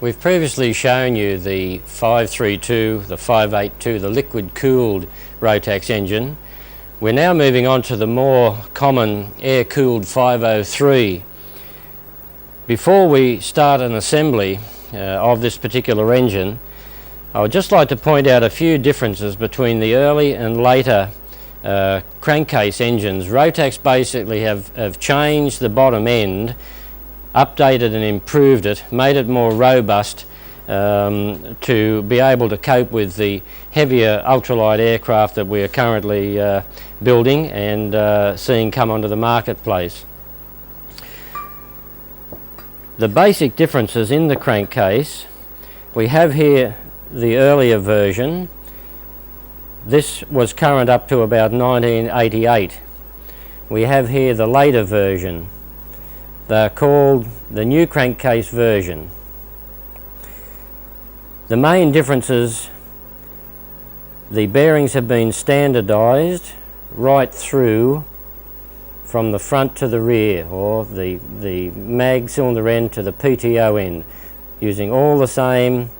We've previously shown you the 532, the 582, the liquid-cooled Rotax engine. We're now moving on to the more common air-cooled 503. Before we start an assembly of this particular engine, I would just like to point out a few differences between the early and later crankcase engines. Rotax basically have changed the bottom end, updated and improved it, made it more robust to be able to cope with the heavier ultralight aircraft that we are currently building and seeing come onto the marketplace. The basic differences in the crankcase, we have here the earlier version. This was current up to about 1988. We have here the later version. They're called the new crankcase version. The main differences, the bearings have been standardized right through from the front to the rear, or the mag cylinder end to the PTO end, using all the same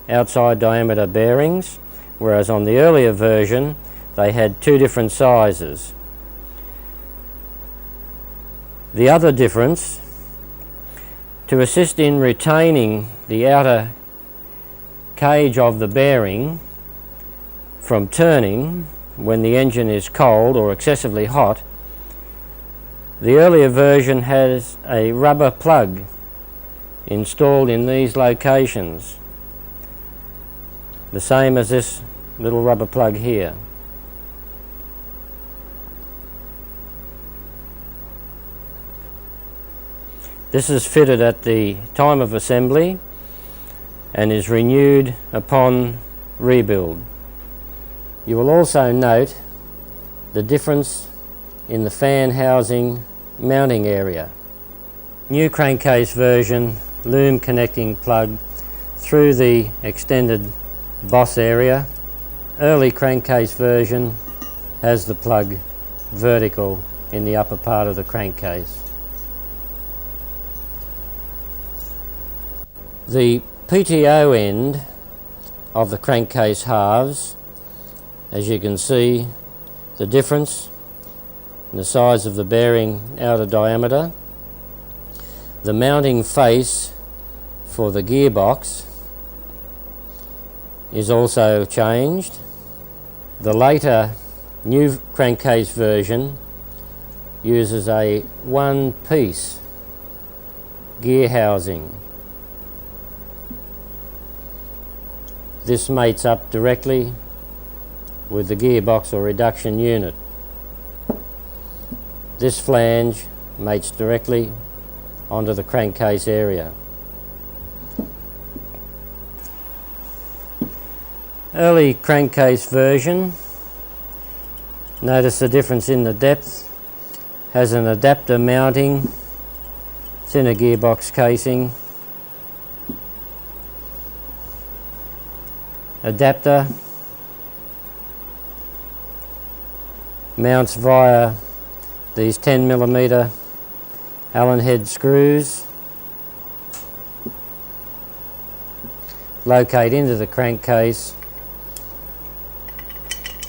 outside diameter bearings, whereas on the earlier version they had two different sizes. The other difference, to assist in retaining the outer cage of the bearing from turning when the engine is cold or excessively hot, the earlier version has a rubber plug installed in these locations, the same as this little rubber plug here. This is fitted at the time of assembly and is renewed upon rebuild. You will also note the difference in the fan housing mounting area. New crankcase version, loom connecting plug through the extended boss area. Early crankcase version has the plug vertical in the upper part of the crankcase. The PTO end of the crankcase halves, as you can see the difference in the size of the bearing outer diameter. The mounting face for the gearbox is also changed. The later new crankcase version uses a one-piece gear housing. This mates up directly with the gearbox or reduction unit. This flange mates directly onto the crankcase area. Early crankcase version, notice the difference in the depth, has an adapter mounting, it's in a gearbox casing. Adapter mounts via these 10mm Allen head screws, locate into the crankcase,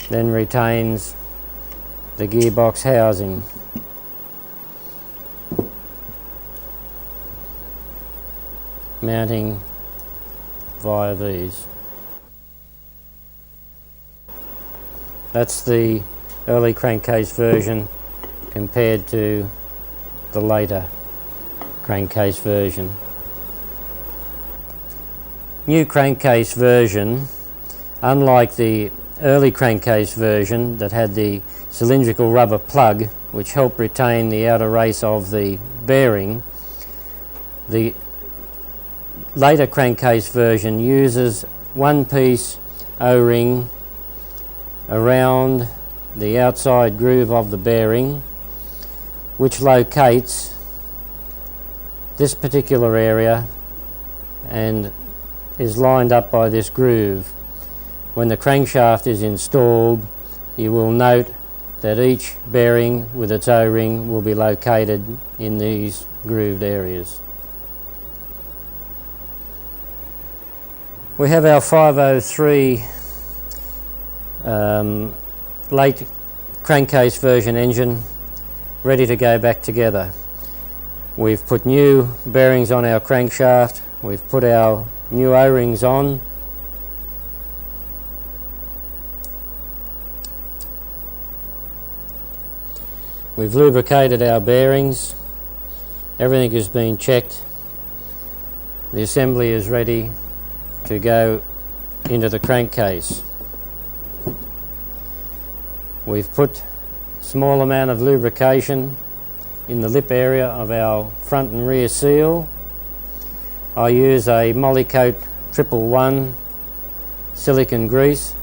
then retains the gearbox housing. Mounting via these. That's the early crankcase version compared to the later crankcase version. New crankcase version, unlike the early crankcase version that had the cylindrical rubber plug which helped retain the outer race of the bearing, the later crankcase version uses one-piece O-ring around the outside groove of the bearing, which locates this particular area and is lined up by this groove. When the crankshaft is installed, you will note that each bearing with its O-ring will be located in these grooved areas. We have our 503 late crankcase version engine ready to go back together. We've put new bearings on our crankshaft, we've put our new O-rings on. We've lubricated our bearings, everything has been checked, the assembly is ready to go into the crankcase. We've put a small amount of lubrication in the lip area of our front and rear seal. I use a Molykote 111 silicone grease.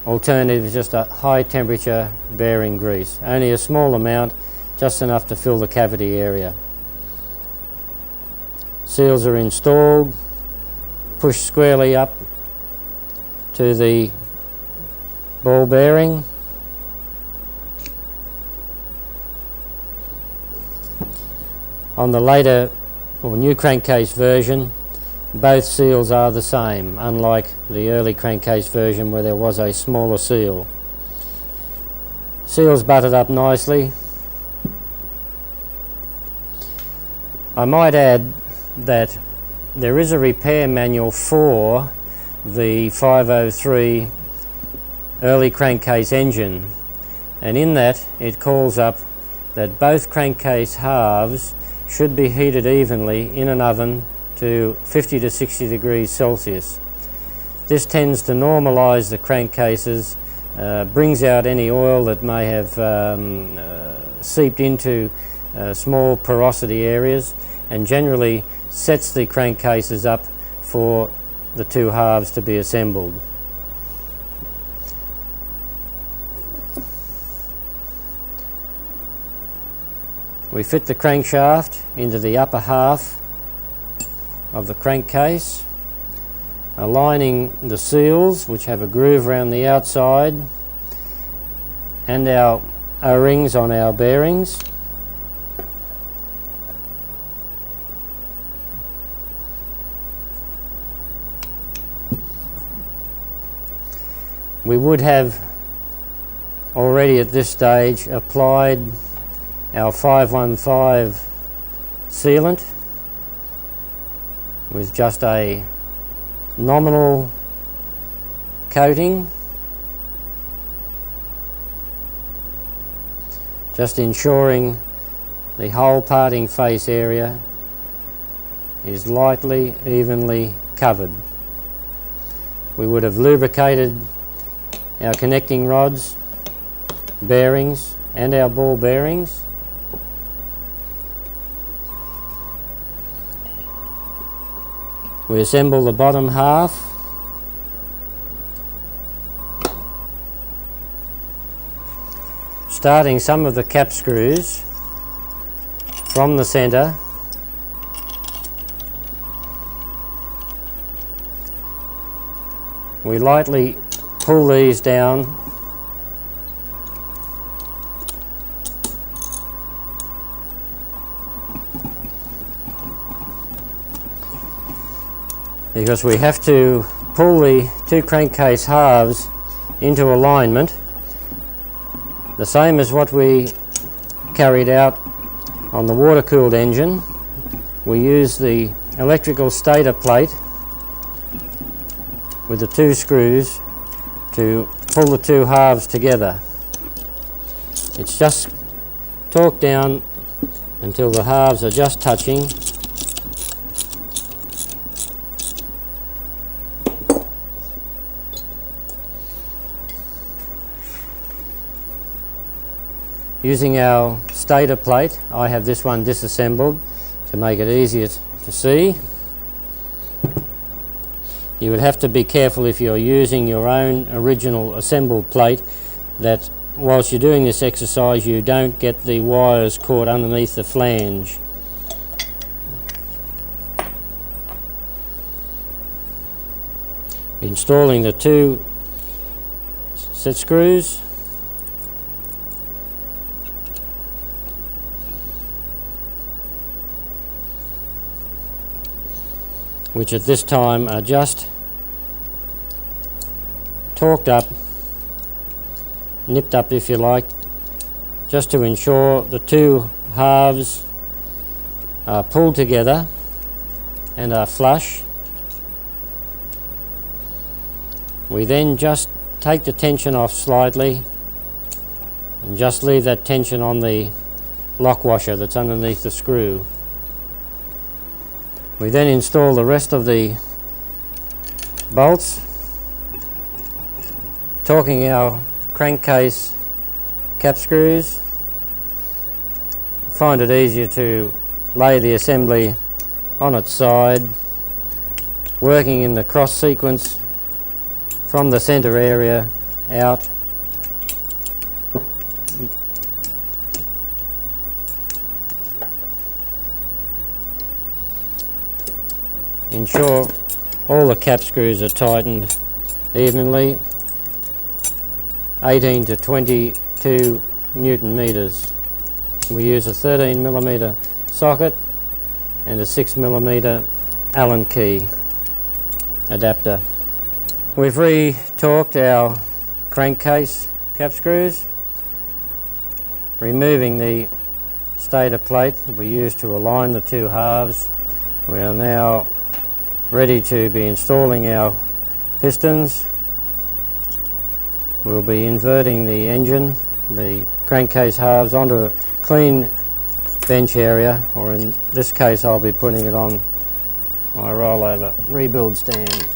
Alternative is just a high temperature bearing grease. Only a small amount, just enough to fill the cavity area. Seals are installed, pushed squarely up to the ball bearing. On the later or new crankcase version, both seals are the same, unlike the early crankcase version where there was a smaller seal. Seals butted up nicely. I might add that there is a repair manual for the 503 early crankcase engine, and in that it calls up that both crankcase halves should be heated evenly in an oven to 50 to 60 degrees Celsius. This tends to normalise the crankcases, brings out any oil that may have seeped into small porosity areas, and generally sets the crankcases up for the two halves to be assembled. We fit the crankshaft into the upper half of the crankcase, aligning the seals, which have a groove around the outside, and our O-rings on our bearings. We would have already at this stage applied our 515 sealant with just a nominal coating, just ensuring the whole parting face area is lightly, evenly covered. We would have lubricated our connecting rods, bearings, and our ball bearings. We assemble the bottom half. Starting some of the cap screws from the centre, we lightly pull these down because we have to pull the two crankcase halves into alignment, the same as what we carried out on the water-cooled engine. We use the electrical stator plate with the two screws to pull the two halves together. It's just torqued down until the halves are just touching. Using our stator plate, I have this one disassembled to make it easier to see. You would have to be careful if you're using your own original assembled plate that whilst you're doing this exercise you don't get the wires caught underneath the flange. Installing the two set screws. which at this time are just torqued up, nipped up if you like, just to ensure the two halves are pulled together and are flush. We then just take the tension off slightly and just leave that tension on the lock washer that's underneath the screw. We then install the rest of the bolts, torquing our crankcase cap screws. Find it easier to lay the assembly on its side, working in the cross sequence from the center area out. Ensure all the cap screws are tightened evenly, 18 to 22 Newton meters. We use a 13mm socket and a 6mm Allen key adapter. We've re-torqued our crankcase cap screws, removing the stator plate that we used to align the two halves. We are now ready to be installing our pistons. We'll be inverting the engine, the crankcase halves, onto a clean bench area, or in this case I'll be putting it on my rollover rebuild stand.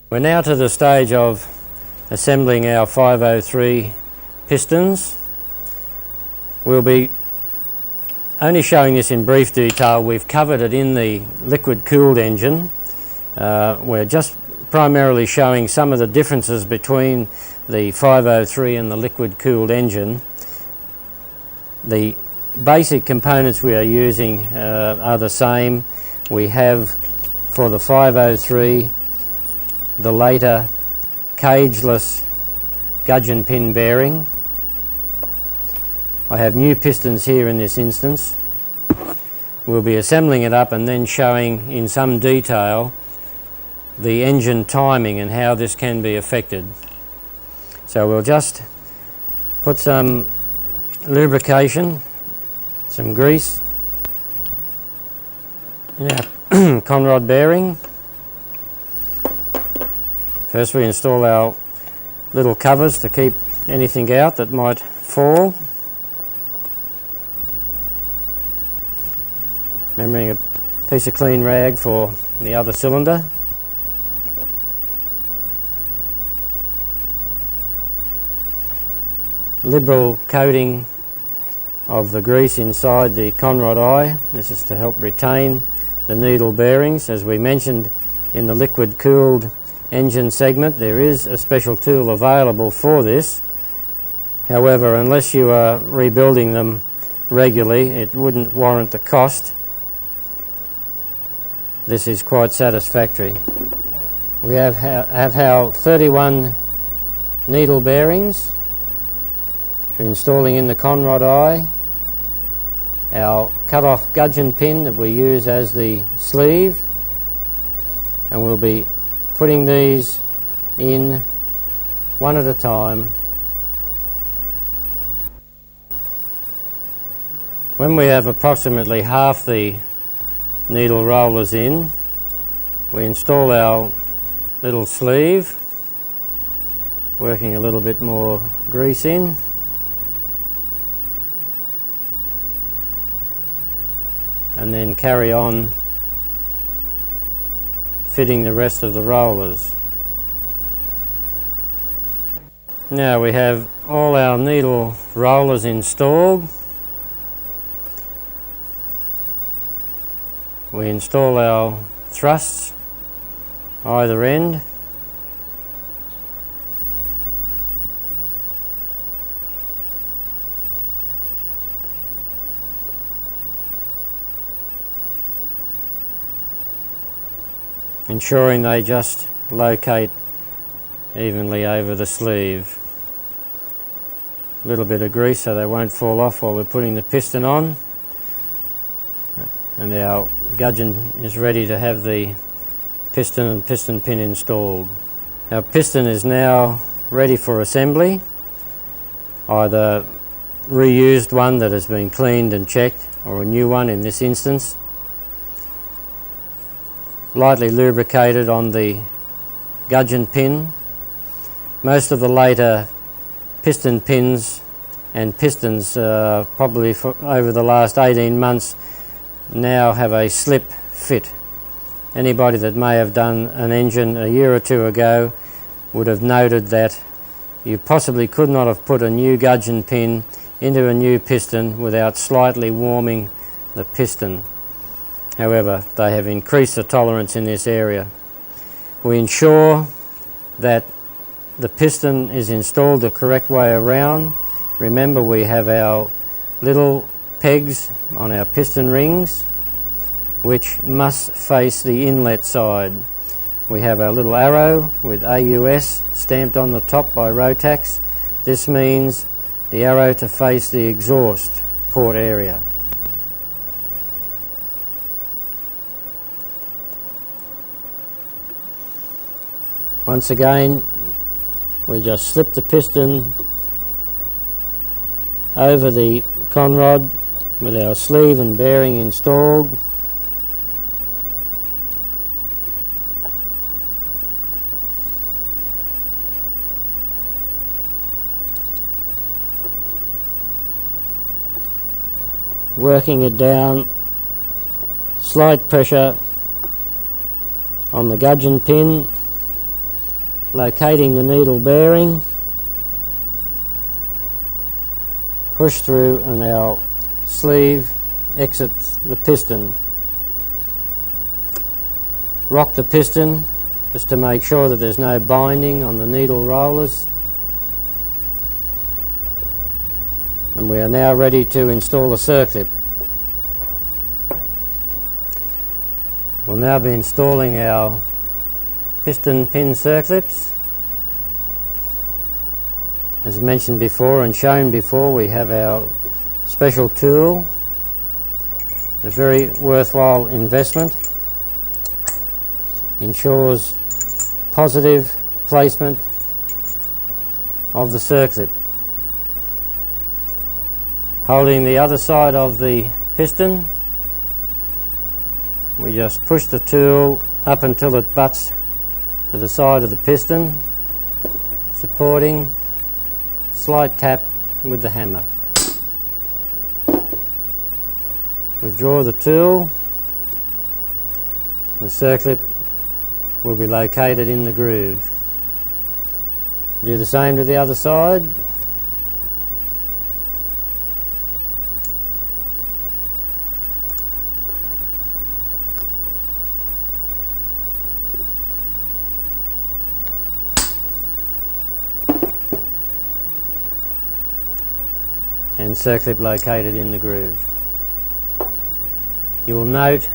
We're now to the stage of assembling our 503 pistons. We'll be only showing this in brief detail. We've covered it in the liquid cooled engine. We're just primarily showing some of the differences between the 503 and the liquid cooled engine. The basic components we are using are the same. We have, for the 503, the later cageless gudgeon pin bearing. I have new pistons here in this instance. We'll be assembling it up and then showing in some detail the engine timing and how this can be affected. So we'll just put some lubrication, some grease in our conrod bearing. First we install our little covers to keep anything out that might fall. Remembering a piece of clean rag for the other cylinder. Liberal coating of the grease inside the conrod eye. This is to help retain the needle bearings. As we mentioned in the liquid cooled engine segment, there is a special tool available for this. However, unless you are rebuilding them regularly, it wouldn't warrant the cost. This is quite satisfactory. We have our 31 needle bearings for installing in the conrod eye, our cut-off gudgeon pin that we use as the sleeve, and we'll be putting these in one at a time. When we have approximately half the needle rollers in, we install our little sleeve, working a little bit more grease in. And then carry on fitting the rest of the rollers. Now we have all our needle rollers installed. We install our thrusts either end. Ensuring they just locate evenly over the sleeve. A little bit of grease so they won't fall off while we're putting the piston on. And our gudgeon is ready to have the piston and piston pin installed. Our piston is now ready for assembly, either reused one that has been cleaned and checked, or a new one in this instance. Lightly lubricated on the gudgeon pin. Most of the later piston pins and pistons, probably over the last 18 months, now have a slip fit. Anybody that may have done an engine a year or two ago would have noted that you possibly could not have put a new gudgeon pin into a new piston without slightly warming the piston. However, they have increased the tolerance in this area. We ensure that the piston is installed the correct way around. Remember, we have our little pegs on our piston rings which must face the inlet side. We have our little arrow with AUS stamped on the top by Rotax. This means the arrow to face the exhaust port area. Once again, we just slip the piston over the conrod with our sleeve and bearing installed. Working it down, slight pressure on the gudgeon pin, locating the needle bearing, push through and our sleeve exits the piston. Rock the piston just to make sure that there's no binding on the needle rollers. And we are now ready to install the circlip. We'll now be installing our piston pin circlips. As mentioned before and shown before, we have our special tool, a very worthwhile investment, ensures positive placement of the circlip. Holding the other side of the piston, we just push the tool up until it butts to the side of the piston, supporting, slight tap with the hammer. Withdraw the tool, the circlip will be located in the groove. Do the same to the other side. And circlip located in the groove. You will note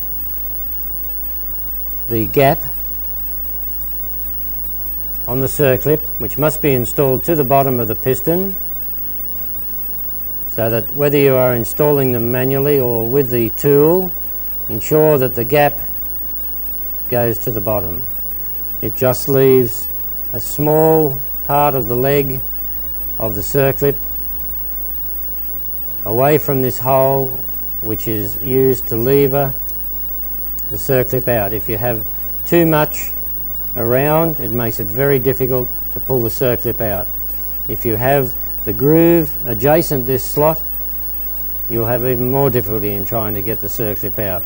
the gap on the circlip, which must be installed to the bottom of the piston, so that whether you are installing them manually or with the tool, ensure that the gap goes to the bottom. It just leaves a small part of the leg of the circlip away from this hole, which is used to lever the circlip out. If you have too much around, it makes it very difficult to pull the circlip out. If you have the groove adjacent this slot, you'll have even more difficulty in trying to get the circlip out.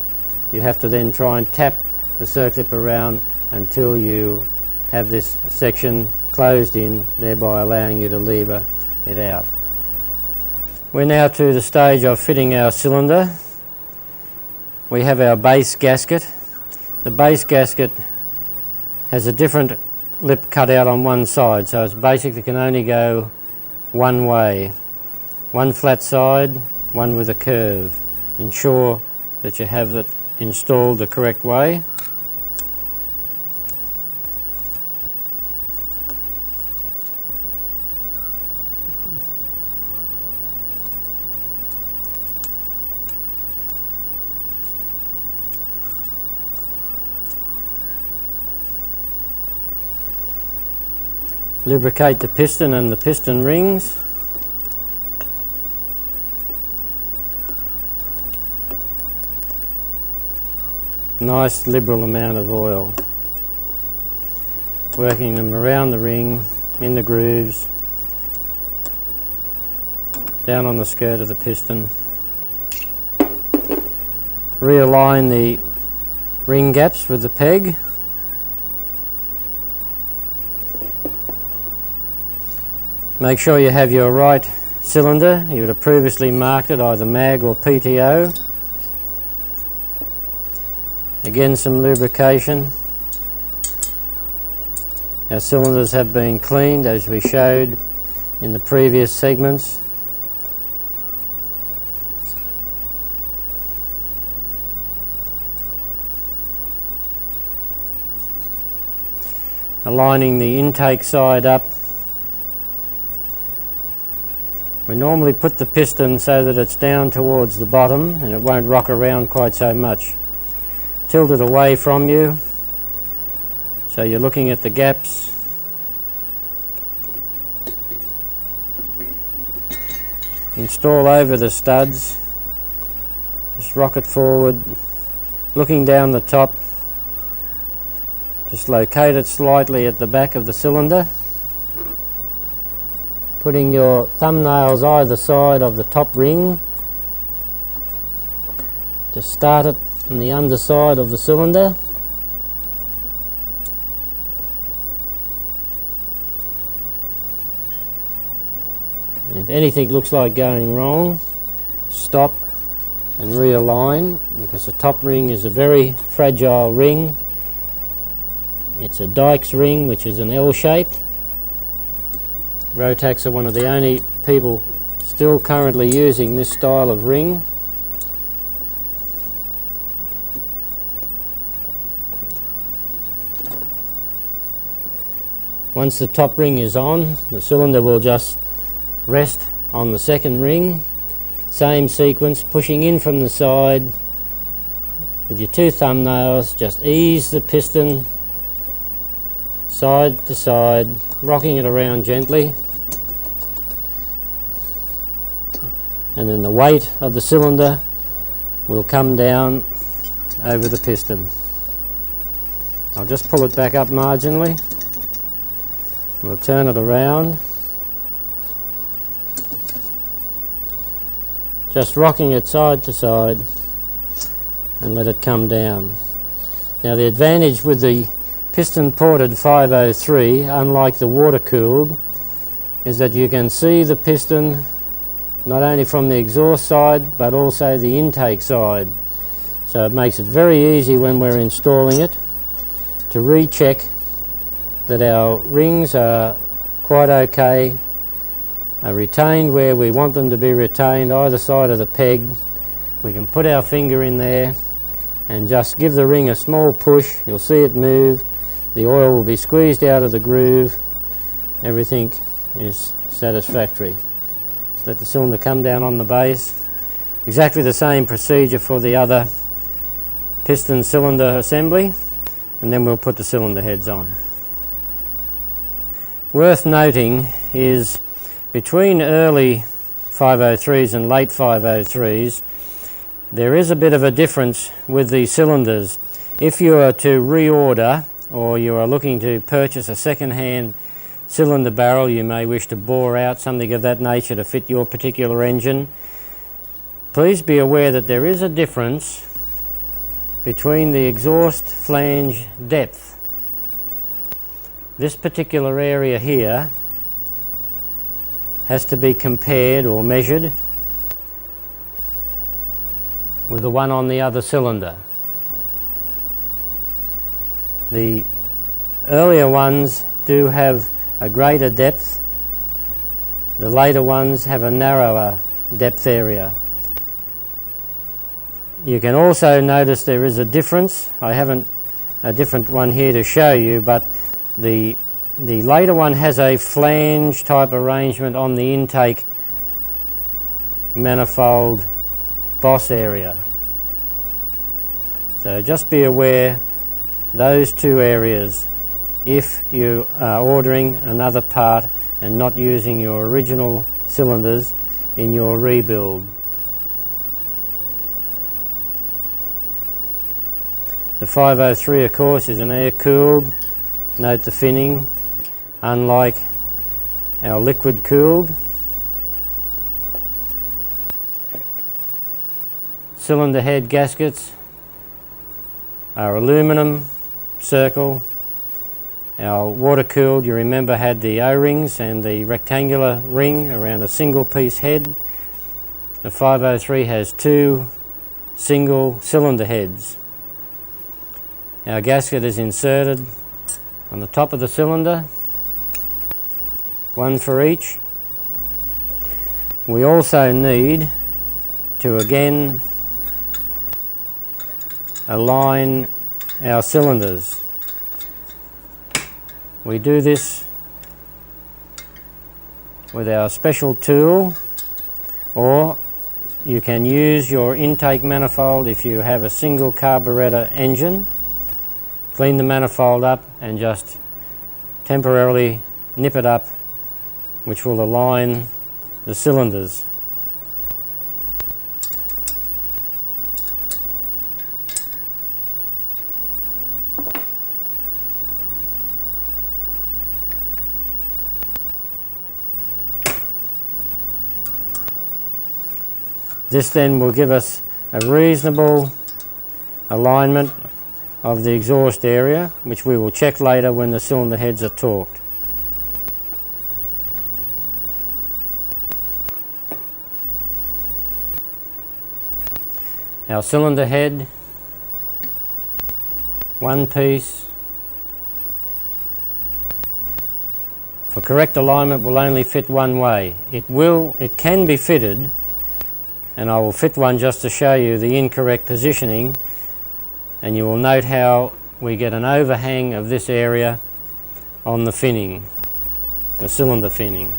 You have to then try and tap the circlip around until you have this section closed in, thereby allowing you to lever it out. We're now to the stage of fitting our cylinder. We have our base gasket. The base gasket has a different lip cut out on one side, so it's basically can only go one way. One flat side, one with a curve. Ensure that you have it installed the correct way. Lubricate the piston and the piston rings. Nice liberal amount of oil. Working them around the ring, in the grooves, down on the skirt of the piston. Realign the ring gaps with the peg. Make sure you have your right cylinder. You would have previously marked it either mag or PTO. Again, some lubrication. Our cylinders have been cleaned as we showed in the previous segments. Aligning the intake side up. We normally put the piston so that it's down towards the bottom and it won't rock around quite so much. Tilt it away from you so you're looking at the gaps. Install over the studs. Just rock it forward, looking down the top. Just locate it slightly at the back of the cylinder. Putting your thumbnails either side of the top ring. Just start it on the underside of the cylinder. And if anything looks like going wrong, stop and realign, because the top ring is a very fragile ring. It's a Dykes ring, which is an L-shaped. Rotax are one of the only people still currently using this style of ring. Once the top ring is on, the cylinder will just rest on the second ring. Same sequence, pushing in from the side with your two thumbnails. Just ease the piston side to side, rocking it around gently, and then the weight of the cylinder will come down over the piston. I'll just pull it back up marginally. We'll turn it around, just rocking it side to side, and let it come down. Now, the advantage with the piston ported 503, unlike the water cooled, is that you can see the piston not only from the exhaust side but also the intake side. So it makes it very easy when we're installing it to recheck that our rings are quite okay, are retained where we want them to be retained, either side of the peg. We can put our finger in there and just give the ring a small push. You'll see it move. The oil will be squeezed out of the groove. Everything is satisfactory. Just let the cylinder come down on the base. Exactly the same procedure for the other piston cylinder assembly, and then we'll put the cylinder heads on. Worth noting is between early 503s and late 503s, there is a bit of a difference with the cylinders. If you are to reorder, or you are looking to purchase a second-hand cylinder barrel, you may wish to bore out something of that nature to fit your particular engine, please be aware that there is a difference between the exhaust flange depth. This particular area here has to be compared or measured with the one on the other cylinder. The earlier ones do have a greater depth. The later ones have a narrower depth area. You can also notice there is a difference. I haven't a different one here to show you, but the later one has a flange type arrangement on the intake manifold boss area. So just be aware those two areas if you are ordering another part and not using your original cylinders in your rebuild. The 503, of course, is an air-cooled. Note the finning, unlike our liquid-cooled. Cylinder head gaskets are aluminum circle. Our water-cooled, you remember, had the O-rings and the rectangular ring around a single piece head. The 503 has two single cylinder heads. Our gasket is inserted on the top of the cylinder, one for each. We also need to again align our cylinders. We do this with our special tool, or you can use your intake manifold if you have a single carburetor engine. Clean the manifold up and just temporarily nip it up, which will align the cylinders. This then will give us a reasonable alignment of the exhaust area, which we will check later when the cylinder heads are torqued. Our cylinder head, one piece. For correct alignment will only fit one way. It can be fitted, and I will fit one just to show you the incorrect positioning, and you will note how we get an overhang of this area on the finning, the cylinder finning.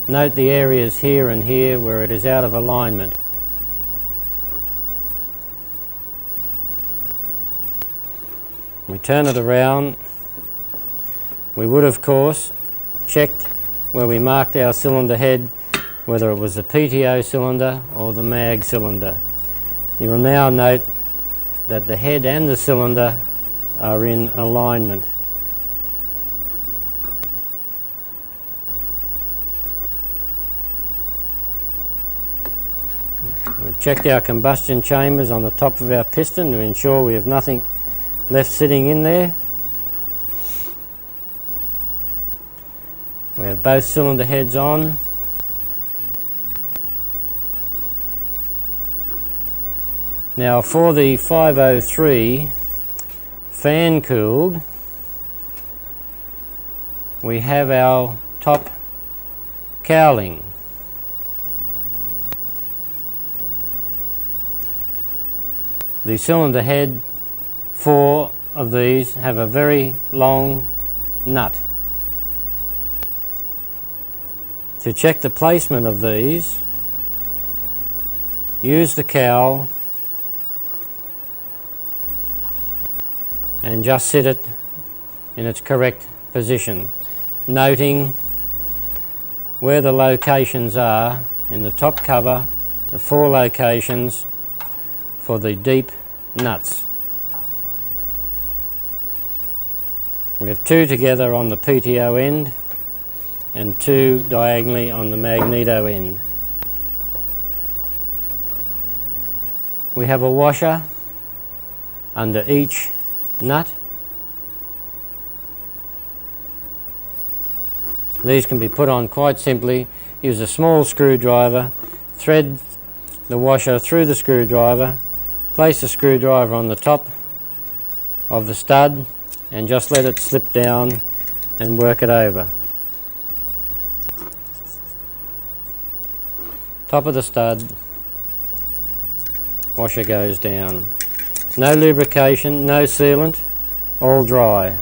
Note the areas here and here where it is out of alignment. We turn it around. We would, of course, checked where we marked our cylinder head, whether it was the PTO cylinder or the mag cylinder. You will now note that the head and the cylinder are in alignment. We've checked our combustion chambers on the top of our piston to ensure we have nothing left sitting in there. We have both cylinder heads on. Now for the 503 fan cooled, we have our top cowling. The cylinder head, 4 of these have a very long nut. To check the placement of these, use the cowl and just sit it in its correct position, noting where the locations are in the top cover, the 4 locations for the deep nuts. We have 2 together on the PTO end and 2 diagonally on the magneto end. We have a washer under each nut. These can be put on quite simply. Use a small screwdriver, thread the washer through the screwdriver, place the screwdriver on the top of the stud and just let it slip down and work it over. Top of the stud, washer goes down. No lubrication, no sealant, all dry.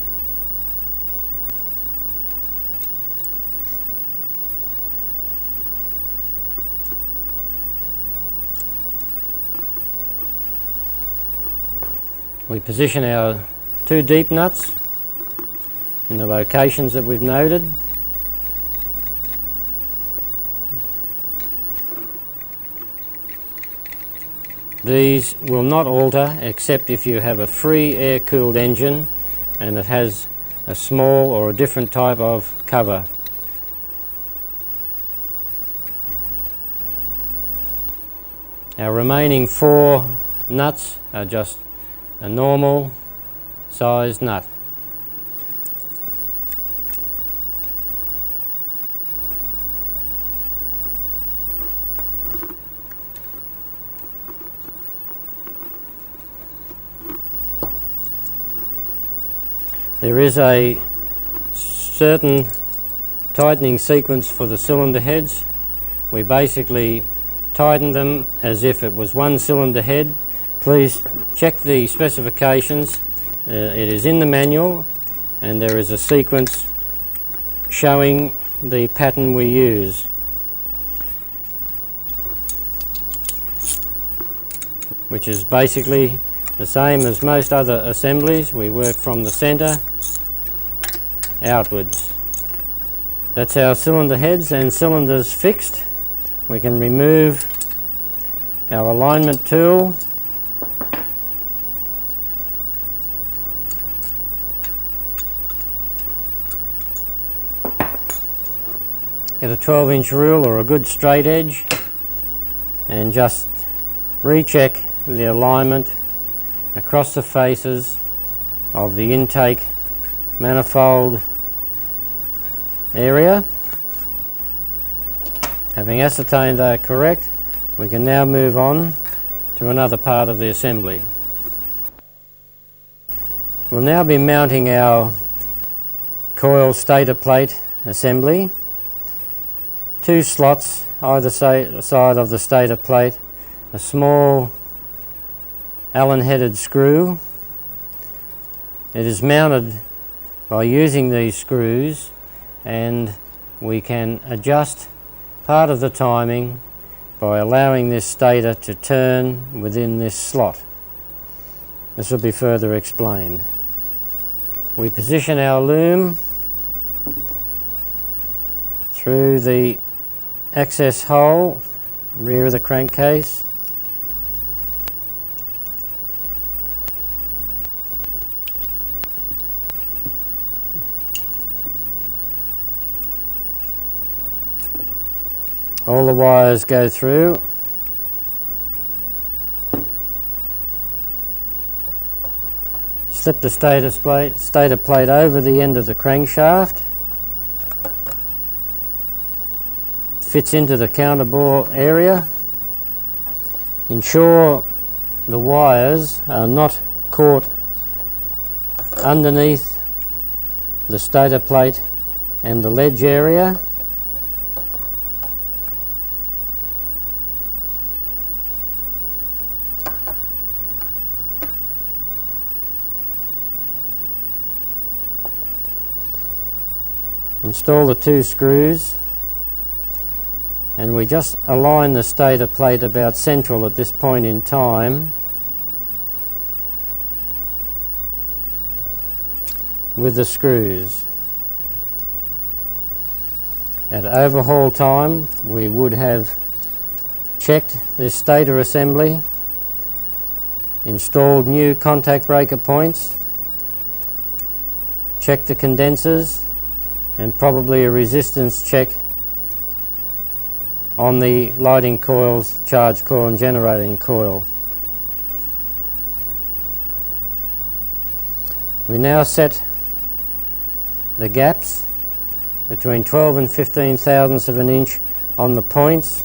We position our two deep nuts in the locations that we've noted. These will not alter except if you have a free air-cooled engine and it has a small or a different type of cover. Our remaining 4 nuts are just a normal sized nut. There is a certain tightening sequence for the cylinder heads. We basically tighten them as if it was one cylinder head. Please check the specifications. It is in the manual and there is a sequence showing the pattern we use. Which is basically the same as most other assemblies. We work from the centre outwards. That's our cylinder heads and cylinders fixed. We can remove our alignment tool. Get a 12-inch rule or a good straight edge and just recheck the alignment across the faces of the intake manifold area. Having ascertained they are correct, we can now move on to another part of the assembly. We'll now be mounting our coil stator plate assembly. 2 slots either side of the stator plate, a small Allen headed screw. It is mounted by using these screws, and we can adjust part of the timing by allowing this stator to turn within this slot. This will be further explained. We position our loom through the access hole, rear of the crankcase. All the wires go through. Slip the stator plate over the end of the crankshaft. Fits into the counterbore area. Ensure the wires are not caught underneath the stator plate and the ledge area. Install the 2 screws, and we just align the stator plate about central at this point in time with the screws. At overhaul time, we would have checked this stator assembly, installed new contact breaker points, checked the condensers, and probably a resistance check on the lighting coils, charge coil and generating coil. We now set the gaps between 12 and 15 thousandths of an inch on the points.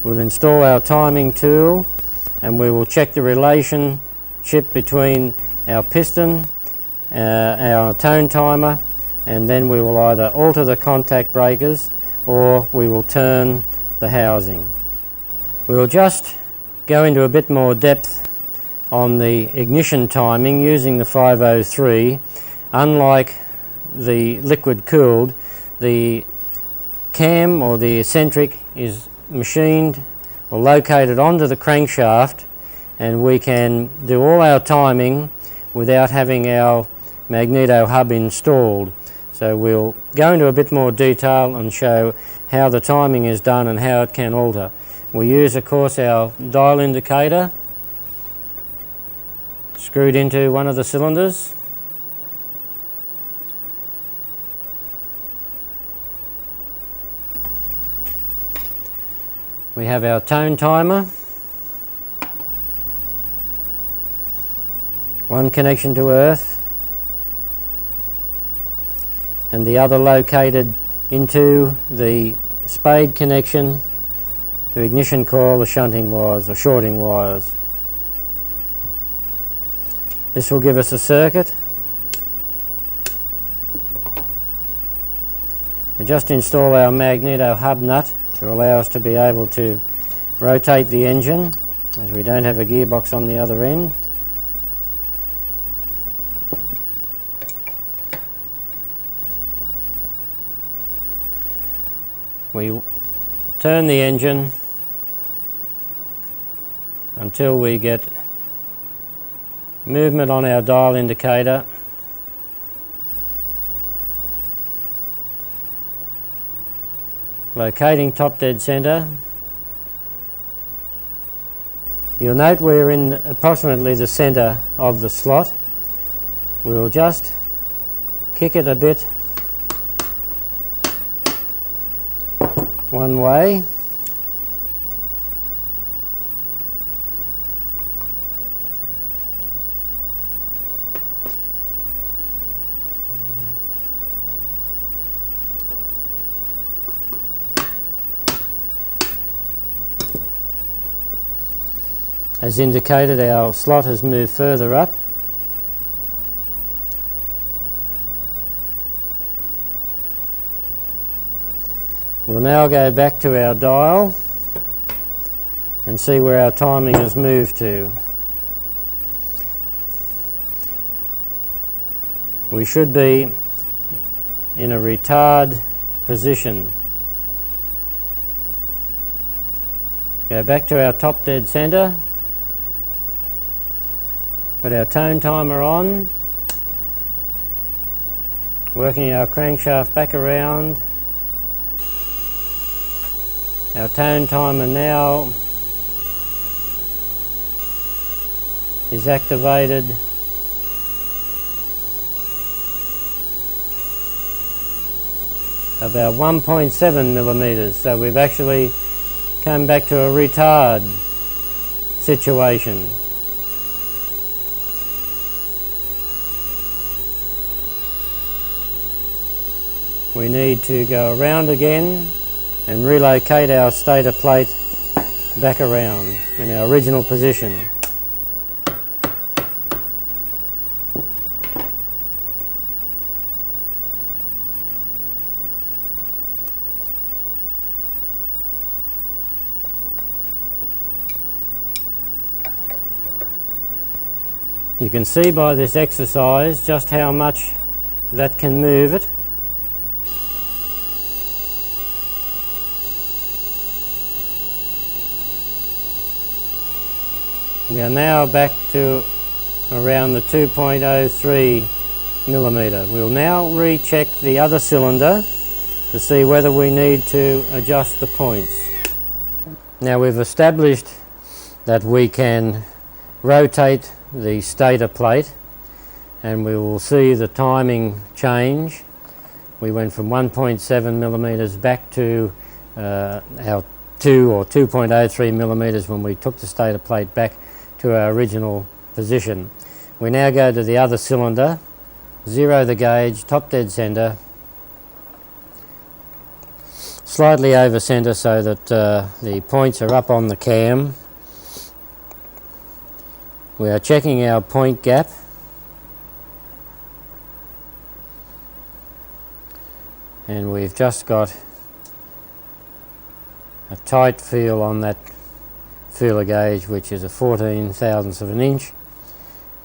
We'll install our timing tool and we will check the relationship between our piston, our tone timer, and then we will either alter the contact breakers or we will turn the housing. We will just go into a bit more depth on the ignition timing using the 503. Unlike the liquid cooled, the cam or the eccentric is machined or located onto the crankshaft, and we can do all our timing without having our magneto hub installed. So we'll go into a bit more detail and show how the timing is done and how it can alter. We use, of course, our dial indicator screwed into one of the cylinders. We have our tone timer, one connection to earth and the other located into the spade connection to ignition coil, the shunting wires or shorting wires. This will give us a circuit. We just install our magneto hub nut to allow us to be able to rotate the engine, as we don't have a gearbox on the other end. We turn the engine until we get movement on our dial indicator. Locating top dead centre. You'll note we're in approximately the centre of the slot. We'll just kick it a bit one way. As indicated, our slot has moved further up. We'll now go back to our dial and see where our timing has moved to. We should be in a retard position. Go back to our top dead centre. Put our tone timer on, working our crankshaft back around. Our tone timer now is activated. About 1.7 millimeters, so we've actually come back to a retard situation. We need to go around again and relocate our stator plate back around in our original position. You can see by this exercise just how much that can move it. We are now back to around the 2.03 millimeter. We'll now recheck the other cylinder to see whether we need to adjust the points. Now we've established that we can rotate the stator plate and we will see the timing change. We went from 1.7 millimeters back to our 2 or 2.03 millimeters when we took the stator plate back to our original position. We now go to the other cylinder, zero the gauge, top dead centre, slightly over centre so that the points are up on the cam. We are checking our point gap. And we've just got a tight feel on that feeler gauge, which is a 14 thousandths of an inch.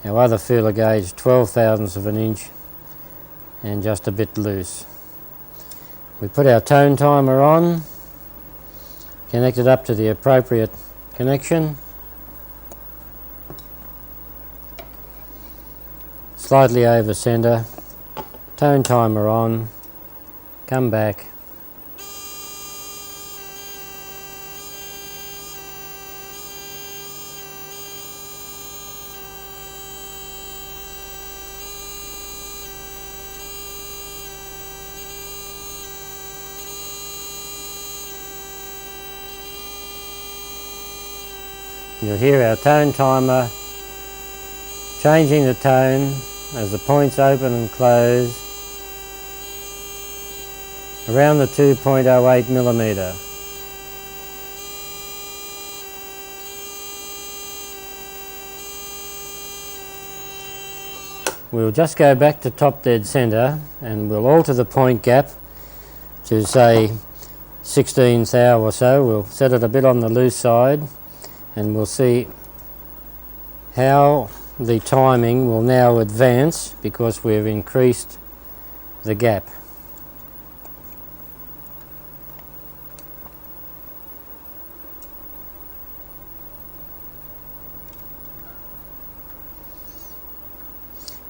Our other feeler gauge 12 thousandths of an inch and just a bit loose. We put our tone timer on, connect it up to the appropriate connection. slightly over centre, tone timer on, come back. You'll hear our tone timer changing the tone as the points open and close around the 2.08 millimetre. We'll just go back to top dead centre and we'll alter the point gap to say 1/16 thou or so. We'll set it a bit on the loose side and we'll see how the timing will now advance because we've increased the gap.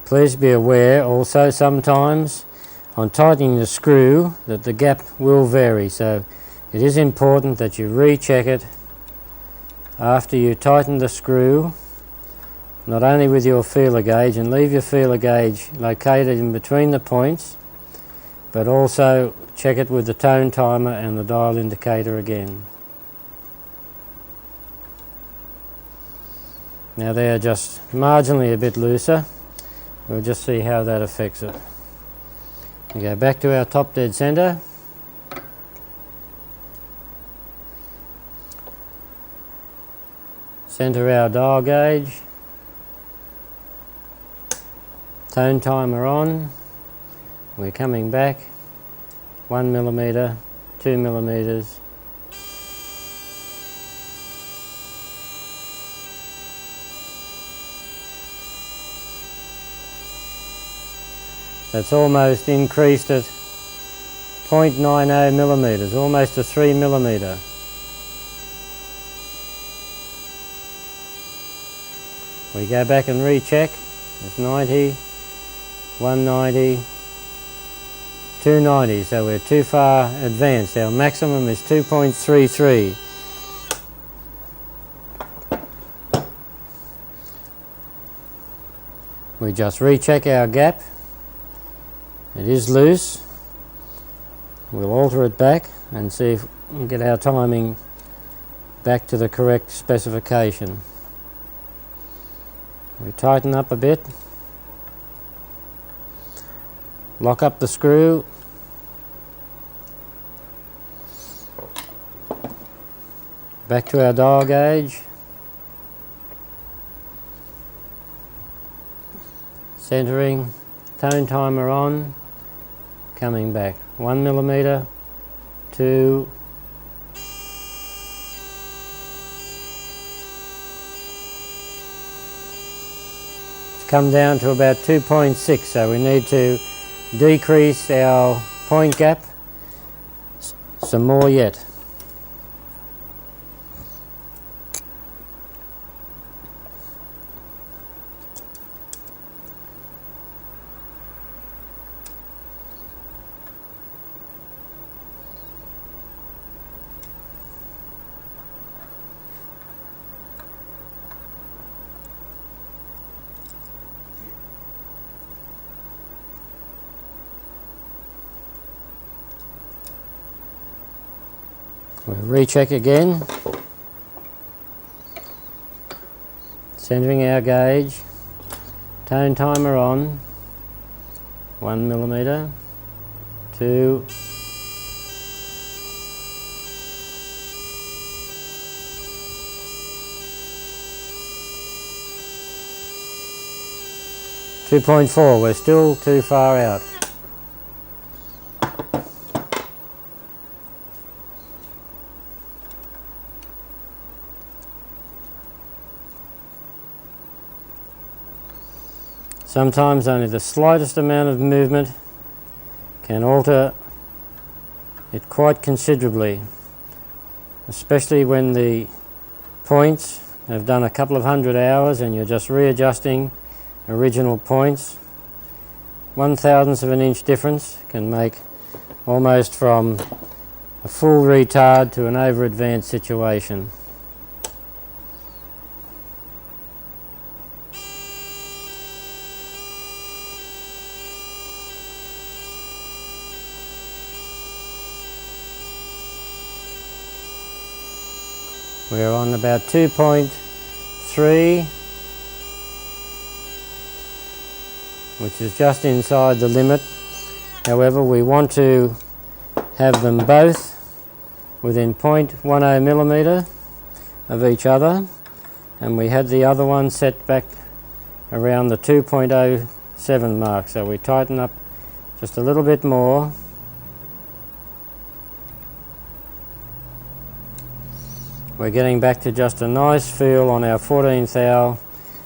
Please be aware also sometimes on tightening the screw that the gap will vary, so it is important that you recheck it after you tighten the screw, not only with your feeler gauge, and leave your feeler gauge located in between the points, but also check it with the tone timer and the dial indicator again. Now they are just marginally a bit looser. We'll just see how that affects it. We go back to our top dead centre. Centre our dial gauge. Tone timer on. We're coming back 1 millimetre, 2 millimetres. That's almost increased at 0.90 millimetres, almost a 3 millimetre. We go back and recheck. It's 90, 190, 290, so we're too far advanced. Our maximum is 2.33. We just recheck our gap. It is loose. We'll alter it back and see if we can get our timing back to the correct specification. We tighten up a bit, lock up the screw, back to our dial gauge, centering, tone timer on, coming back 1 millimetre, 2, come down to about 2.6, so we need to decrease our point gap some more yet. We'll recheck again, centering our gauge, tone timer on, 1 millimetre, 2, 2.4, we're still too far out. Sometimes only the slightest amount of movement can alter it quite considerably, especially when the points have done a couple of hundred hours and you're just readjusting original points. 1/1000th of an inch difference can make almost from a full retard to an over advanced situation. We're on about 2.3, which is just inside the limit. However, we want to have them both within 0.10 millimetre of each other, and we had the other one set back around the 2.07 mark, so we tighten up just a little bit more. We're getting back to just a nice feel on our 14th thou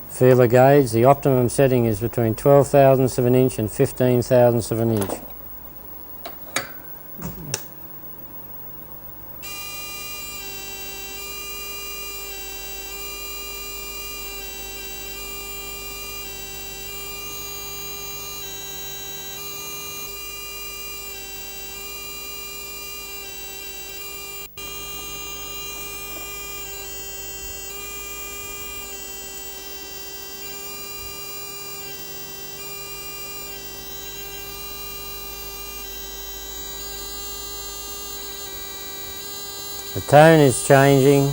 feeler gauge. The optimum setting is between 12/1000ths of an inch and 15/1000ths of an inch. The tone is changing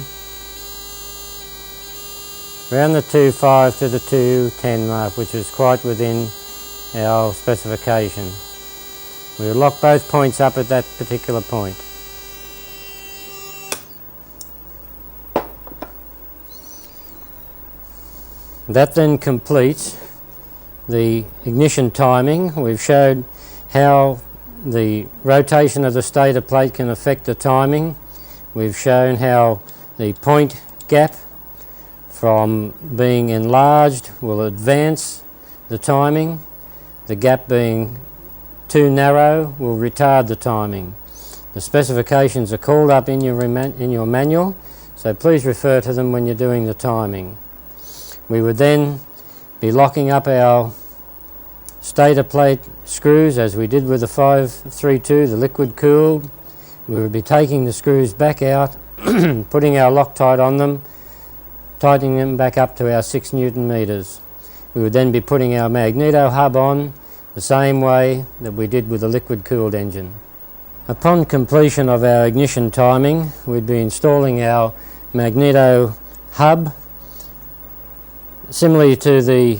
around the 2.5 to the 2.10 mark, which is quite within our specification. We'll lock both points up at that particular point. That then completes the ignition timing. We've showed how the rotation of the stator plate can affect the timing. We've shown how the point gap from being enlarged will advance the timing. The gap being too narrow will retard the timing. The specifications are called up in your manual, so please refer to them when you're doing the timing. We would then be locking up our stator plate screws as we did with the 532, the liquid cooled. We would be taking the screws back out, putting our Loctite on them, tightening them back up to our 6 Newton meters. We would then be putting our magneto hub on the same way that we did with the liquid cooled engine. Upon completion of our ignition timing, we'd be installing our magneto hub. Similarly to the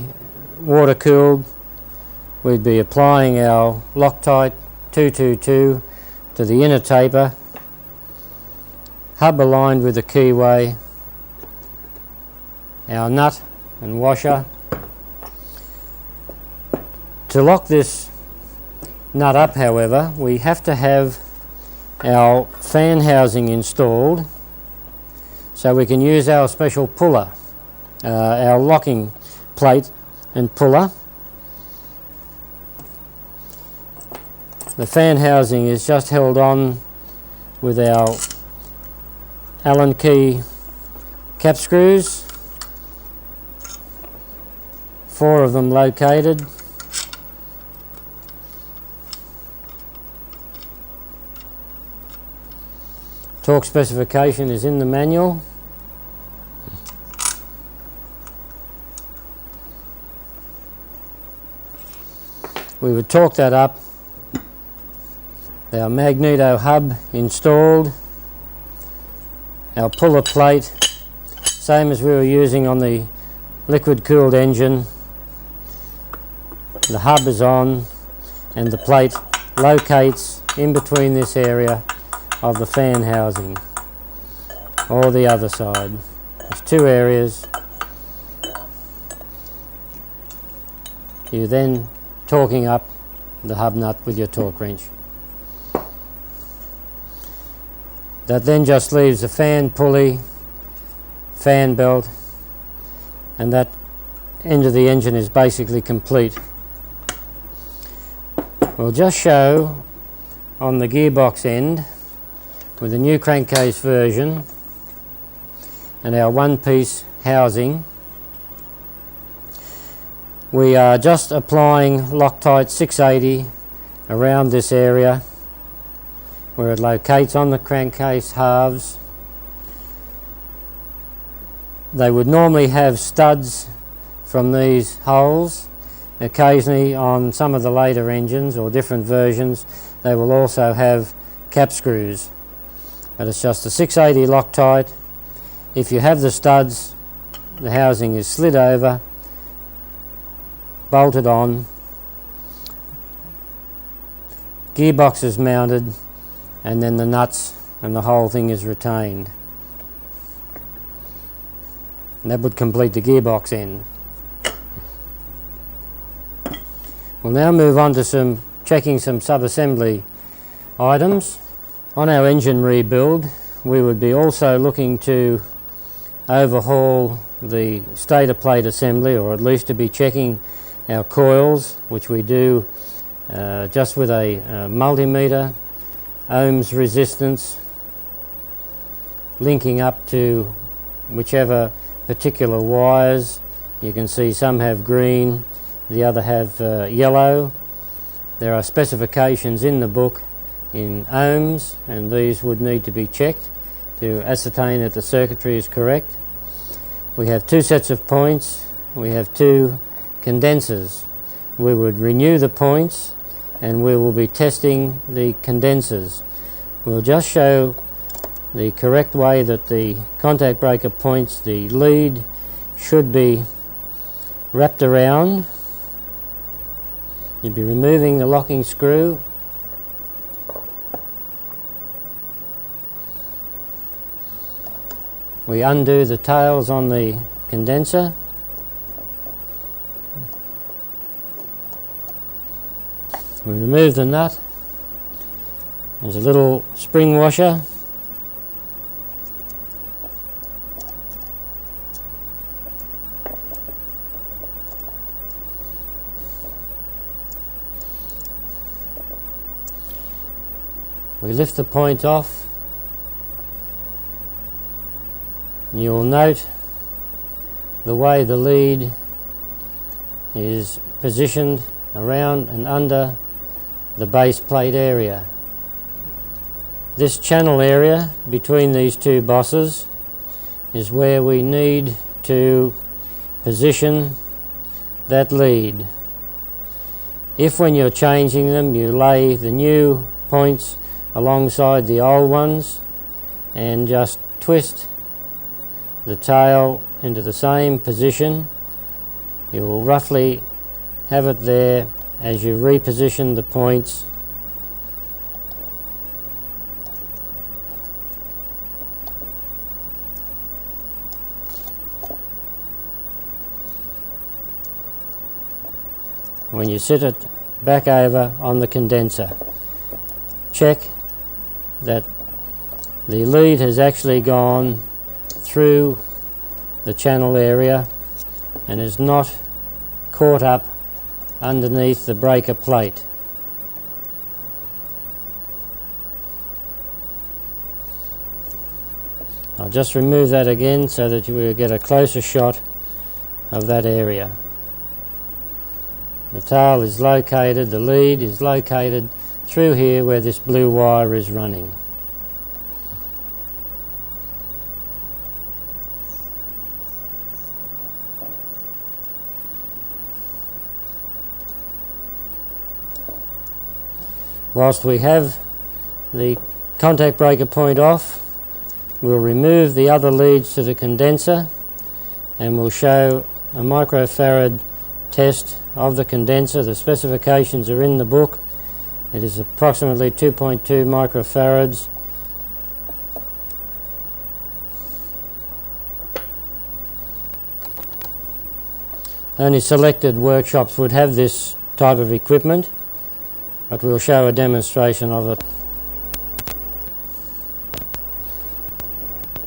water cooled, we'd be applying our Loctite 222 to the inner taper, hub aligned with the keyway, our nut and washer. To lock this nut up, however, we have to have our fan housing installed so we can use our special puller, our locking plate and puller. The fan housing is just held on with our Allen key cap screws, 4 of them located. Torque specification is in the manual. We would torque that up. Our magneto hub installed, our puller plate, same as we were using on the liquid cooled engine. The hub is on and the plate locates in between this area of the fan housing, or the other side. There's 2 areas. You're then torquing up the hub nut with your torque wrench. That then just leaves the fan pulley, fan belt, and that end of the engine is basically complete. We'll just show on the gearbox end with the new crankcase version and our one-piece housing We are just applying Loctite 680 around this area where it locates on the crankcase halves. They would normally have studs from these holes. Occasionally on some of the later engines or different versions they will also have cap screws, but it's just a 680 Loctite. If you have the studs, the housing is slid over, bolted on, gearbox is mounted, and then the nuts and the whole thing is retained. And that would complete the gearbox end. We'll now move on to checking some sub-assembly items. On our engine rebuild, we would be also looking to overhaul the stator plate assembly, or at least to be checking our coils, which we do just with a multimeter, ohms resistance, linking up to whichever particular wires. You can see some have green, the other have yellow. There are specifications in the book in ohms, and these would need to be checked to ascertain that the circuitry is correct. We have two sets of points. We have two condensers. We would renew the points and we will be testing the condensers. We'll just show the correct way that the contact breaker points. The lead should be wrapped around. You'd be removing the locking screw. We undo the tails on the condenser. We remove the nut. There's a little spring washer. We lift the point off. You'll note the way the lead is positioned around and under the base plate area. This channel area between these two bosses is where we need to position that lead. If when you're changing them you lay the new points alongside the old ones and just twist the tail into the same position, you will roughly have it there as you reposition the points. When you sit it back over on the condenser, check that the lead has actually gone through the channel area and is not caught up underneath the breaker plate. I'll just remove that again so that you will get a closer shot of that area. The tail is located, the lead is located through here where this blue wire is running. Whilst we have the contact breaker point off, we'll remove the other leads to the condenser and we'll show a microfarad test of the condenser. The specifications are in the book. It is approximately 2.2 microfarads. Only selected workshops would have this type of equipment, but we'll show a demonstration of it.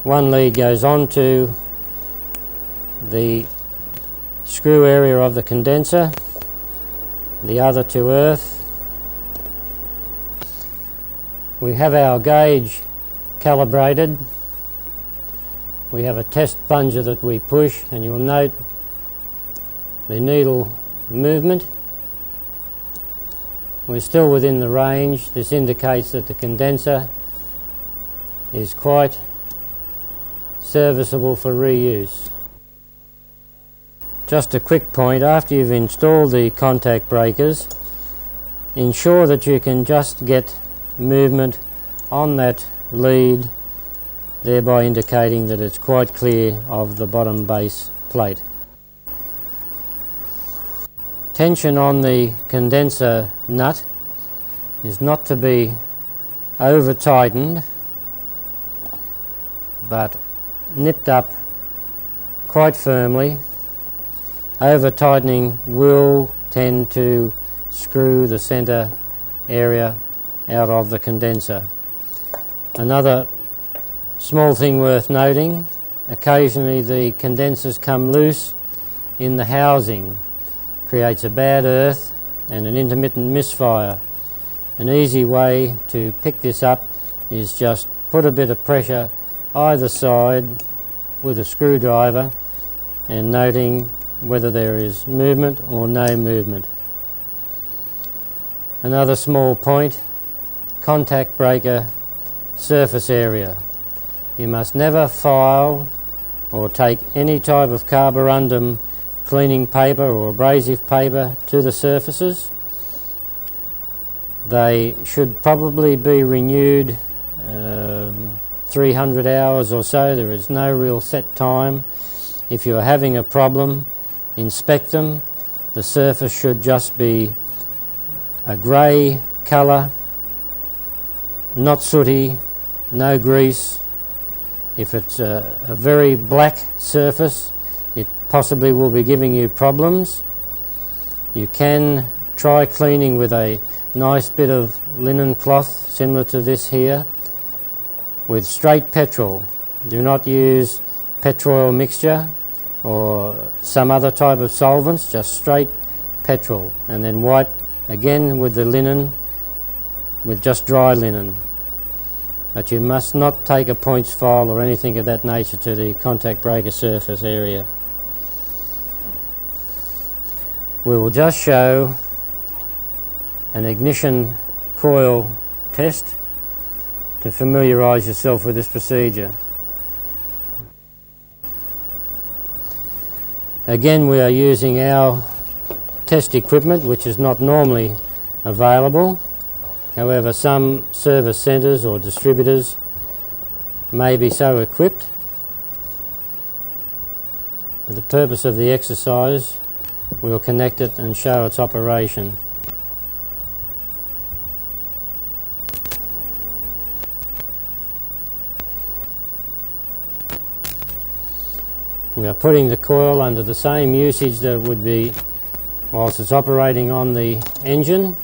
One lead goes onto the screw area of the condenser, the other to earth. We have our gauge calibrated. We have a test plunger that we push, and you'll note the needle movement. We're still within the range. This indicates that the condenser is quite serviceable for reuse. Just a quick point, after you've installed the contact breakers, ensure that you can just get movement on that lead, thereby indicating that it's quite clear of the bottom base plate. Tension on the condenser nut is not to be over tightened, but nipped up quite firmly. Over tightening will tend to screw the center area out of the condenser. Another small thing worth noting, occasionally the condensers come loose in the housing. Creates a bad earth and an intermittent misfire. An easy way to pick this up is just put a bit of pressure either side with a screwdriver and noting whether there is movement or no movement. Another small point, contact breaker surface area. You must never file or take any type of carborundum cleaning paper or abrasive paper to the surfaces. They should probably be renewed 300 hours or so. There is no real set time. If you're having a problem, inspect them. The surface should just be a grey colour, not sooty, no grease. If it's a very black surface, it possibly will be giving you problems. You can try cleaning with a nice bit of linen cloth similar to this here with straight petrol. Do not use petrol mixture or some other type of solvents, just straight petrol, and then wipe again with the linen, with just dry linen. But you must not take a points file or anything of that nature to the contact breaker surface area. We will just show an ignition coil test to familiarise yourself with this procedure. Again, we are using our test equipment, which is not normally available. However, some service centres or distributors may be so equipped. For the purpose of the exercise, we will connect it and show its operation. We are putting the coil under the same usage that would be whilst it's operating on the engine.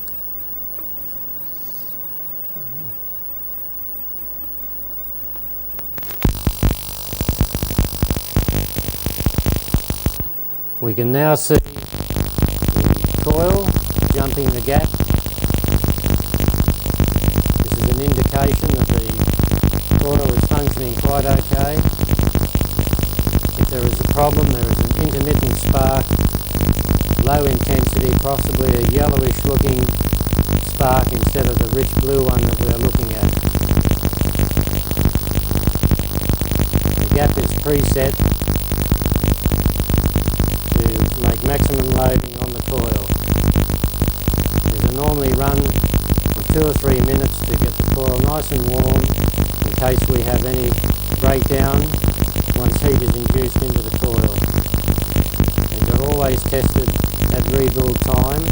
We can now see the coil jumping the gap. This is an indication that the coil is functioning quite okay. If there is a problem, there is an intermittent spark, low intensity, possibly a yellowish looking spark instead of the rich blue one that we are looking at. The gap is preset to make maximum loading on the coil. There's a normally run for 2 or 3 minutes to get the coil nice and warm in case we have any breakdown once heat is induced into the coil. These are always tested at rebuild time